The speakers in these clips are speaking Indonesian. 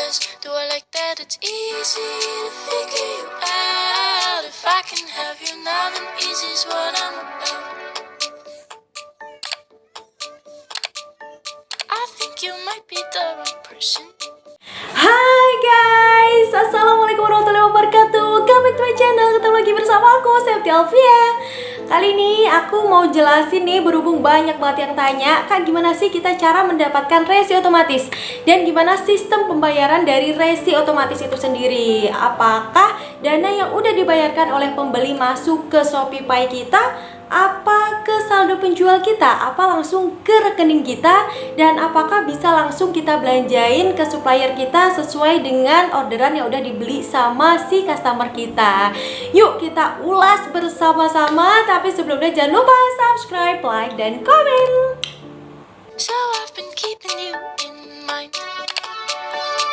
says, do I like that it's easy to figure you out? If I can have you now, then easy's what I'm about. I think you might be the right person. Hai guys, assalamualaikum warahmatullahi wabarakatuh. Welcome back to my channel. Ketemu lagi bersama aku, Septi Alfia. Kali ini aku mau jelasin nih, berhubung banyak banget yang tanya, Kak, gimana sih kita cara mendapatkan resi otomatis? Dan gimana sistem pembayaran dari resi otomatis itu sendiri? Apakah dana yang udah dibayarkan oleh pembeli masuk ke Shopee kita? Apa ke saldo penjual kita? Apa langsung ke rekening kita? Dan apakah bisa langsung kita belanjain ke supplier kita sesuai dengan orderan yang udah dibeli sama si customer kita? Yuk kita ulas bersama-sama. Tapi sebelumnya jangan lupa subscribe, like, dan komen. So I've been keeping you in mind.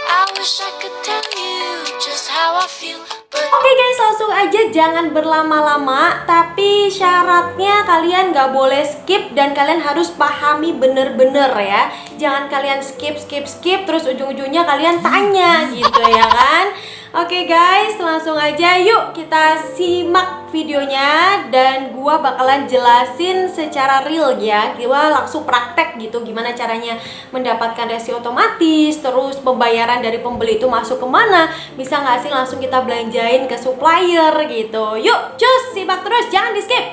I wish I could tell you just how I feel, but Oke guys, langsung aja, jangan berlama-lama. Tapi syaratnya kalian gak boleh skip dan kalian harus pahami bener-bener ya. Jangan kalian skip terus ujung-ujungnya kalian tanya gitu ya kan. Oke guys, langsung aja yuk kita simak videonya. Dan gua bakalan jelasin secara real ya. Gua langsung praktek gitu gimana caranya mendapatkan resi otomatis. Terus pembayaran dari pembeli itu masuk kemana. Bisa gak sih langsung kita belanjain ke supplier gitu. Yuk cus, simak terus, jangan di skip.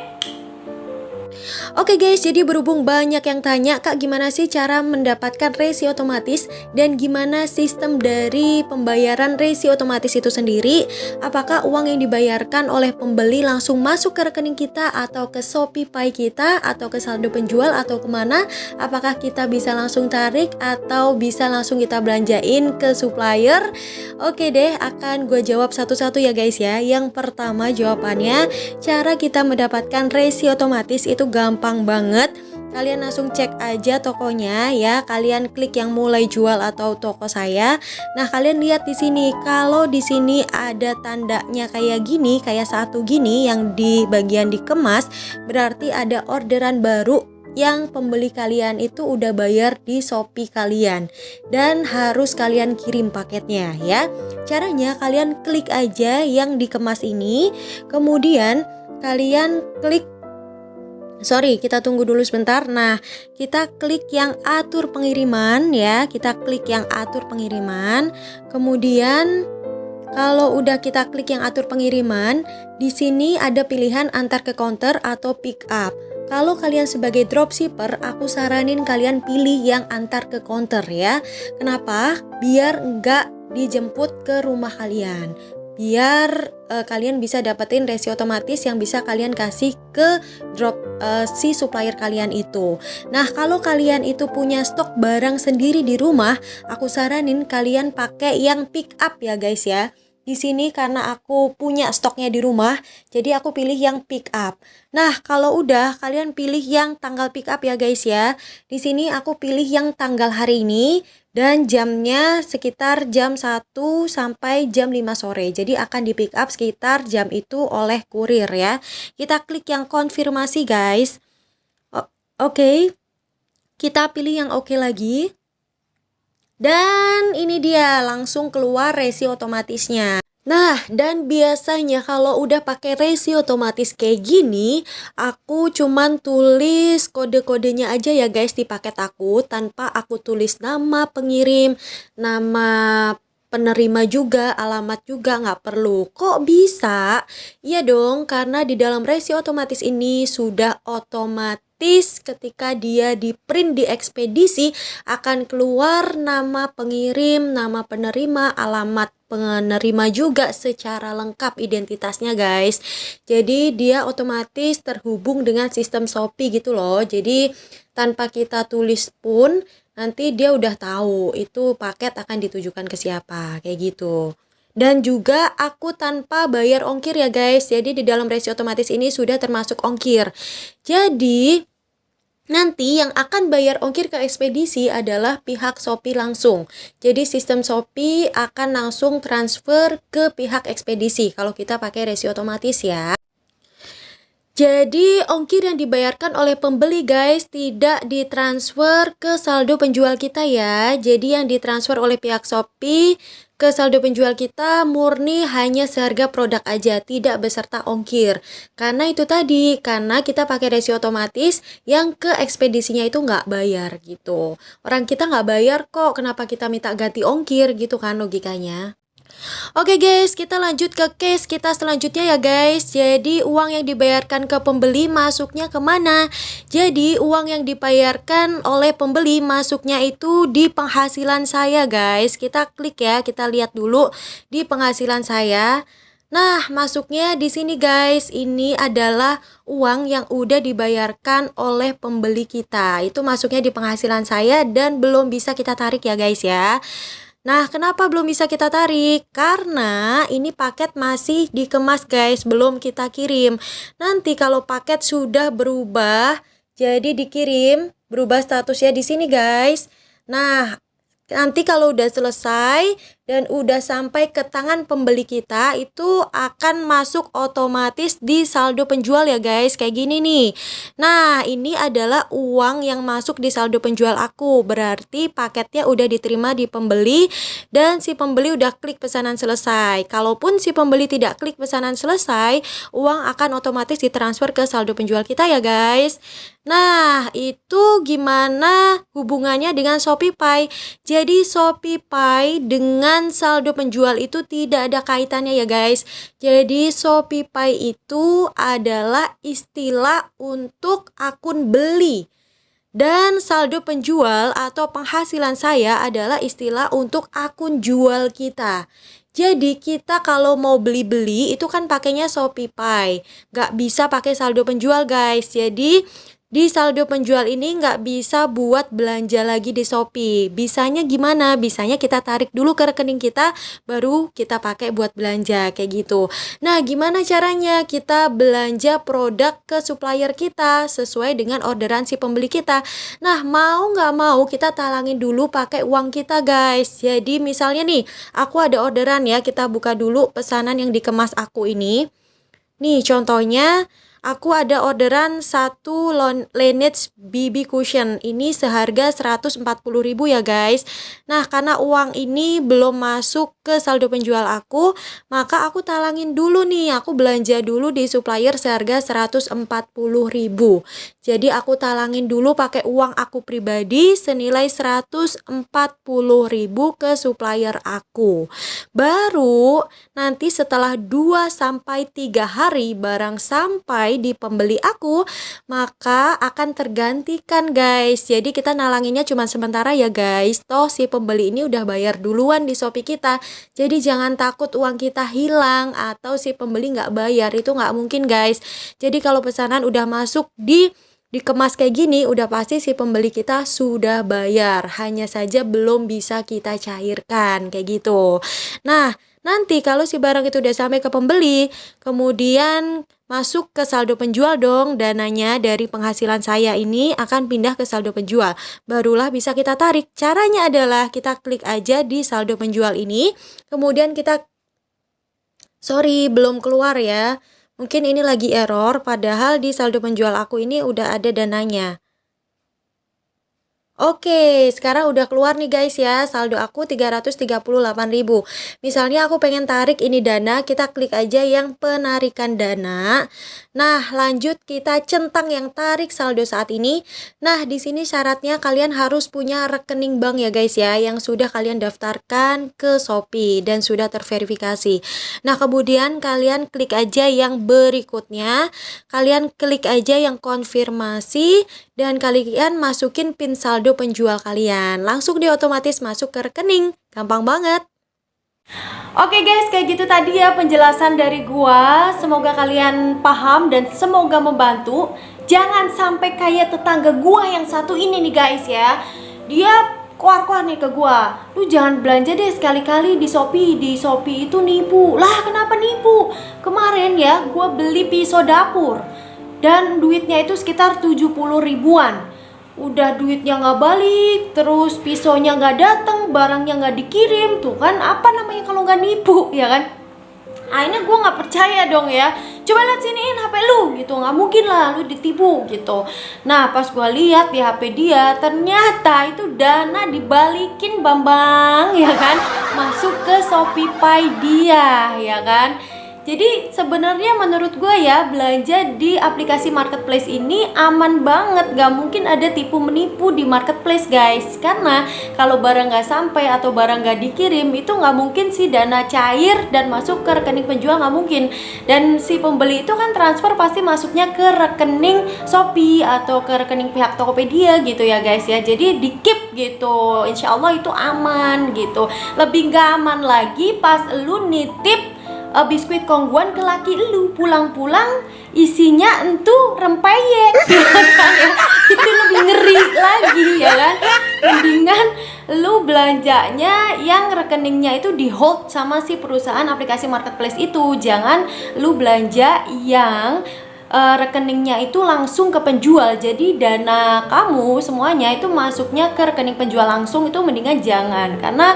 Oke guys, jadi berhubung banyak yang tanya, Kak, gimana sih cara mendapatkan resi otomatis dan gimana sistem dari pembayaran resi otomatis itu sendiri? Apakah uang yang dibayarkan oleh pembeli langsung masuk ke rekening kita atau ke Shopee Pay kita atau ke saldo penjual atau kemana? Apakah kita bisa langsung tarik atau bisa langsung kita belanjain ke supplier? Oke deh, akan gue jawab satu-satu ya guys ya. Yang pertama jawabannya, cara kita mendapatkan resi otomatis itu gampang banget. Kalian langsung cek aja tokonya ya. Kalian klik yang mulai jual atau toko saya. Nah, kalian lihat di sini. Kalau di sini ada tandanya kayak gini, kayak satu gini yang di bagian dikemas, berarti ada orderan baru yang pembeli kalian itu udah bayar di Shopee kalian dan harus kalian kirim paketnya ya. Caranya kalian klik aja yang dikemas ini, kemudian kalian klik kita tunggu dulu sebentar. Nah, kita klik yang atur pengiriman ya. Kita klik yang atur pengiriman. Kemudian kalau udah kita klik yang atur pengiriman, di sini ada pilihan antar ke counter atau pick up. Kalau kalian sebagai dropshipper, aku saranin kalian pilih yang antar ke counter ya. Kenapa? Biar enggak dijemput ke rumah kalian. Biar kalian bisa dapetin resi otomatis yang bisa kalian kasih ke si supplier kalian itu. Nah, kalau kalian itu punya stok barang sendiri di rumah, aku saranin kalian pakai yang pick up ya guys ya. Di sini karena aku punya stoknya di rumah, jadi aku pilih yang pick up. Nah, kalau udah kalian pilih yang tanggal pick up ya guys ya. Di sini aku pilih yang tanggal hari ini dan jamnya sekitar jam 1 sampai jam 5 sore. Jadi akan di pick up sekitar jam itu oleh kurir ya. Kita klik yang konfirmasi guys. Oke. Kita pilih yang oke lagi. Dan ini dia langsung keluar resi otomatisnya. Nah, dan biasanya kalau udah pakai resi otomatis kayak gini, aku cuman tulis kode-kodenya aja ya guys di paket aku, tanpa aku tulis nama pengirim, nama penerima juga, alamat juga nggak perlu. Kok bisa? Iya dong, karena di dalam resi otomatis ini sudah otomatis ketika dia di print di ekspedisi akan keluar nama pengirim, nama penerima, alamat penerima juga secara lengkap identitasnya guys. Jadi dia otomatis terhubung dengan sistem Shopee gitu loh. Jadi tanpa kita tulis pun nanti dia udah tahu itu paket akan ditujukan ke siapa, kayak gitu. Dan juga aku tanpa bayar ongkir ya guys. Jadi di dalam resi otomatis ini sudah termasuk ongkir. Jadi nanti yang akan bayar ongkir ke ekspedisi adalah pihak Shopee langsung. Jadi sistem Shopee akan langsung transfer ke pihak ekspedisi kalau kita pakai resi otomatis ya. Jadi ongkir yang dibayarkan oleh pembeli guys tidak ditransfer ke saldo penjual kita ya. Jadi yang ditransfer oleh pihak Shopee ke saldo penjual kita murni hanya seharga produk aja, tidak beserta ongkir. Karena itu tadi, karena kita pakai resi otomatis yang ke ekspedisinya itu nggak bayar gitu. Orang kita nggak bayar kok, kenapa kita minta ganti ongkir gitu kan logikanya. Oke guys, kita lanjut ke case kita selanjutnya ya guys. Jadi uang yang dibayarkan ke pembeli masuknya kemana? Jadi uang yang dibayarkan oleh pembeli masuknya itu di penghasilan saya guys. Kita klik ya, kita lihat dulu di penghasilan saya. Nah, masuknya di sini guys. Ini adalah uang yang udah dibayarkan oleh pembeli kita. Itu masuknya di penghasilan saya dan belum bisa kita tarik ya guys ya. Nah, kenapa belum bisa kita tarik? Karena ini paket masih dikemas guys, belum kita kirim. Nanti kalau paket sudah berubah, jadi dikirim, berubah statusnya di sini guys. Nah, nanti kalau udah selesai dan udah sampai ke tangan pembeli kita, itu akan masuk otomatis di saldo penjual ya guys, kayak gini nih. Nah, ini adalah uang yang masuk di saldo penjual aku. Berarti paketnya udah diterima di pembeli dan si pembeli udah klik pesanan selesai. Kalaupun si pembeli tidak klik pesanan selesai, uang akan otomatis ditransfer ke saldo penjual kita ya guys. Nah, itu gimana hubungannya dengan ShopeePay? Jadi ShopeePay dengan saldo penjual itu tidak ada kaitannya ya guys. Jadi ShopeePay itu adalah istilah untuk akun beli. Dan saldo penjual atau penghasilan saya adalah istilah untuk akun jual kita. Jadi kita kalau mau beli-beli itu kan pakainya ShopeePay. Nggak bisa pakai saldo penjual guys. Jadi di saldo penjual ini nggak bisa buat belanja lagi di Shopee. Bisanya gimana? Bisanya kita tarik dulu ke rekening kita, baru kita pakai buat belanja kayak gitu. Nah, gimana caranya kita belanja produk ke supplier kita sesuai dengan orderan si pembeli kita? Nah, mau nggak mau kita talangin dulu pakai uang kita guys. Jadi misalnya nih, aku ada orderan ya, kita buka dulu pesanan yang dikemas aku ini. Nih contohnya, aku ada orderan 1 Laneige BB Cushion. Ini seharga 140.000 ya guys. Nah, karena uang ini belum masuk ke saldo penjual aku, maka aku talangin dulu nih. Aku belanja dulu di supplier seharga 140.000. Jadi aku talangin dulu pakai uang aku pribadi senilai 140.000 ke supplier aku. Baru nanti setelah 2-3 hari barang sampai di pembeli aku, maka akan tergantikan guys. Jadi kita nalanginnya cuma sementara ya guys. Toh si pembeli ini udah bayar duluan di Shopee kita. Jadi jangan takut uang kita hilang atau si pembeli nggak bayar. Itu nggak mungkin guys. Jadi kalau pesanan udah masuk dikemas kayak gini, udah pasti si pembeli kita sudah bayar, hanya saja belum bisa kita cairkan kayak gitu. Nah, nanti kalau si barang itu udah sampai ke pembeli, kemudian masuk ke saldo penjual dong, dananya dari penghasilan saya ini akan pindah ke saldo penjual, barulah bisa kita tarik. Caranya adalah kita klik aja di saldo penjual ini, kemudian kita belum keluar ya. Mungkin ini lagi error, padahal di saldo penjual aku ini udah ada dananya. Oke, sekarang udah keluar nih guys ya, saldo aku 338.000. Misalnya aku pengen tarik ini dana, kita klik aja yang penarikan dana. Nah, lanjut kita centang yang tarik saldo saat ini. Nah, di sini syaratnya kalian harus punya rekening bank ya guys ya, yang sudah kalian daftarkan ke Shopee dan sudah terverifikasi. Nah, kemudian kalian klik aja yang berikutnya, kalian klik aja yang konfirmasi dan kalian masukin PIN saldo penjual kalian. Langsung dia otomatis masuk ke rekening. Gampang banget. Oke guys, kayak gitu tadi ya penjelasan dari gua. Semoga kalian paham dan semoga membantu. Jangan sampai kayak tetangga gua yang satu ini nih guys ya. Dia keluar nih ke gua, lu jangan belanja deh sekali-kali di Shopee. Di Shopee itu nipu. Lah, kenapa nipu? Kemarin ya gua beli pisau dapur dan duitnya itu sekitar 70 ribuan. Udah duitnya nggak balik, terus pisaunya nggak datang, barangnya nggak dikirim. Tuh kan apa namanya kalau nggak nipu ya kan? Akhirnya gue nggak percaya dong ya. coba lihat siniin HP lu gitu, nggak mungkin lah lu ditipu gitu. Nah pas gue lihat di HP dia, ternyata itu dana dibalikin Bambang, ya kan, masuk ke ShopeePay dia, ya kan. Jadi sebenarnya menurut gue ya, belanja di aplikasi marketplace ini aman banget, gak mungkin ada tipu menipu di marketplace guys. Karena kalau barang gak sampai atau barang gak dikirim, itu gak mungkin sih dana cair dan masuk ke rekening penjual, gak mungkin. Dan si pembeli itu kan transfer pasti masuknya ke rekening Shopee atau ke rekening pihak Tokopedia gitu ya guys ya. Jadi di keep gitu, insya Allah itu aman gitu. Lebih gak aman lagi pas lu nitip biskuit kongguan ke laki lu, pulang-pulang isinya entu rempeyek ya kan ya. Itu lebih ngeri lagi ya kan. Mendingan lu belanjanya yang rekeningnya itu di hold sama si perusahaan aplikasi marketplace itu. Jangan lu belanja yang rekeningnya itu langsung ke penjual. Jadi dana kamu semuanya itu masuknya ke rekening penjual langsung, itu mendingan jangan, karena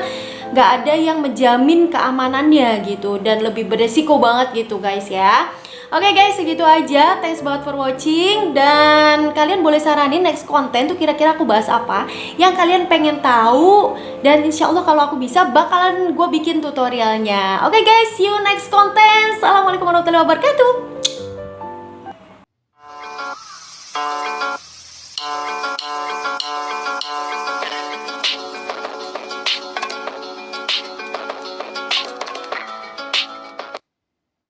nggak ada yang menjamin keamanannya gitu dan lebih beresiko banget gitu guys ya. Oke guys, segitu aja. Thanks banget for watching. Dan kalian boleh saranin next konten tuh kira-kira aku bahas apa yang kalian pengen tahu. Dan insya Allah kalau aku bisa bakalan gue bikin tutorialnya. Oke guys, see you next konten. Assalamualaikum warahmatullahi wabarakatuh.